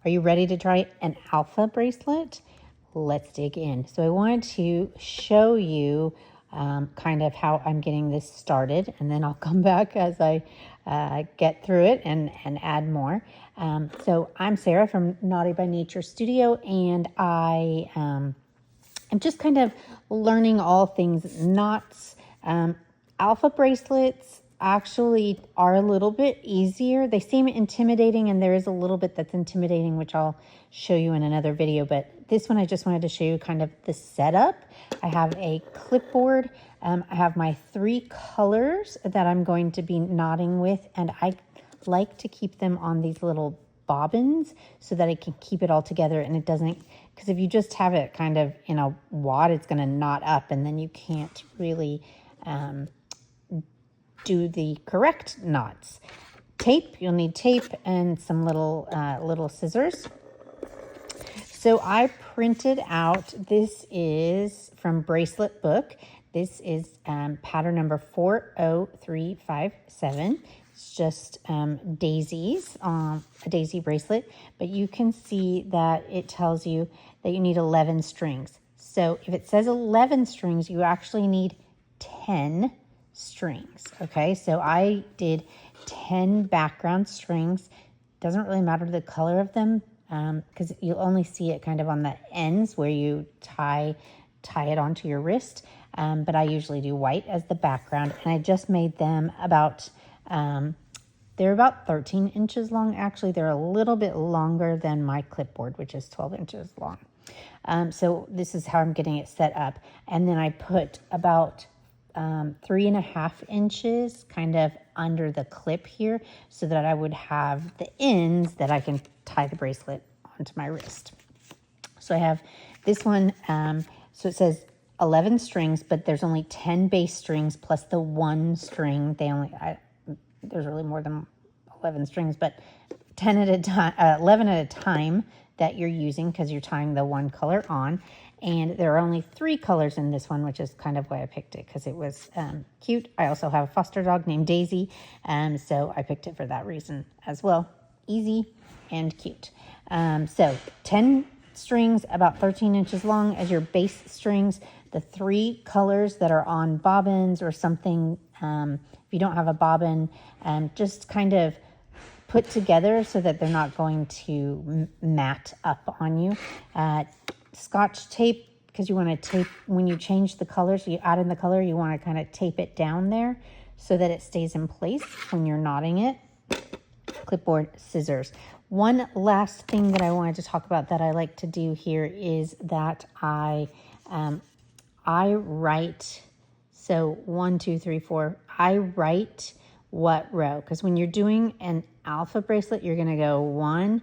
Are you ready to try an alpha bracelet? Let's dig in. So I wanted to show you kind of how I'm getting this started, and then I'll come back as I get through it and add more. So I'm Sarah from Naughty by Nature Studio, and I am just kind of learning all things knots. Alpha bracelets actually are a little bit easier. They seem intimidating, and there is a little bit that's intimidating, which I'll show you in another video. But this one, I just wanted to show you kind of the setup. I have a clipboard. I have my 3 colors that I'm going to be knotting with, and I like to keep them on these little bobbins so that I can keep it all together and it doesn't, because if you just have it kind of in a wad, it's going to knot up and then you can't really do the correct knots. Tape, you'll need tape and some little scissors. So I printed out, this is from Bracelet Book. This is pattern number 40357. It's just daisies, a daisy bracelet, but you can see that it tells you that you need 11 strings. So if it says 11 strings, you actually need 10 strings. Okay, so I did 10 background strings. Doesn't really matter the color of them because you'll only see it kind of on the ends where you tie it onto your wrist. But I usually do white as the background, and I just made them about they're about 13 inches long. Actually, they're a little bit longer than my clipboard, which is 12 inches long. So this is how I'm getting it set up. And then I put about 3.5 inches kind of under the clip here so that I would have the ends that I can tie the bracelet onto my wrist. So I have this one. So it says 11 strings, but there's only 10 bass strings plus the 1 string. There's really more than 11 strings, but 10 at a time, 11 at a time that you're using because you're tying the 1 color on. And there are only 3 colors in this one, which is kind of why I picked it, because it was cute. I also have a foster dog named Daisy, so I picked it for that reason as well. Easy and cute. So 10 strings, about 13 inches long as your base strings. The 3 colors that are on bobbins or something, if you don't have a bobbin, just kind of put together so that they're not going to mat up on you. Scotch tape, because you want to tape, when you change the colors, you add in the color, you want to kind of tape it down there so that it stays in place when you're knotting it. Clipboard, scissors. One last thing that I wanted to talk about that I like to do here is that I write, so 1, 2, 3, 4, I write what row, because when you're doing an alpha bracelet, you're going to go 1,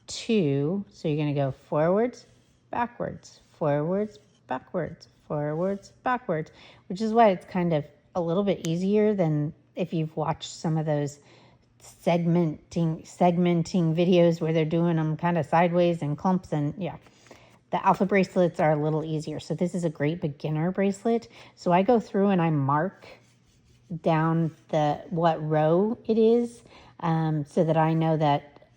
2, so you're going to go forwards, backwards, forwards, backwards, forwards, backwards, which is why it's kind of a little bit easier than if you've watched some of those segmenting videos where they're doing them kind of sideways and clumps, and yeah. The alpha bracelets are a little easier. So this is a great beginner bracelet. So I go through and I mark down what row it is so that I know that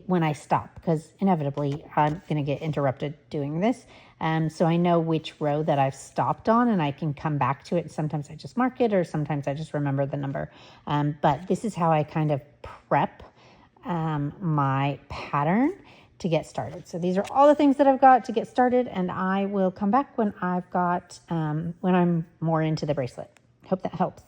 when I stop, because inevitably I'm going to get interrupted doing this. So I know which row that I've stopped on and I can come back to it. Sometimes I just mark it or sometimes I just remember the number. But this is how I kind of prep my pattern to get started. So these are all the things that I've got to get started, and I will come back when I've got, when I'm more into the bracelet. Hope that helps.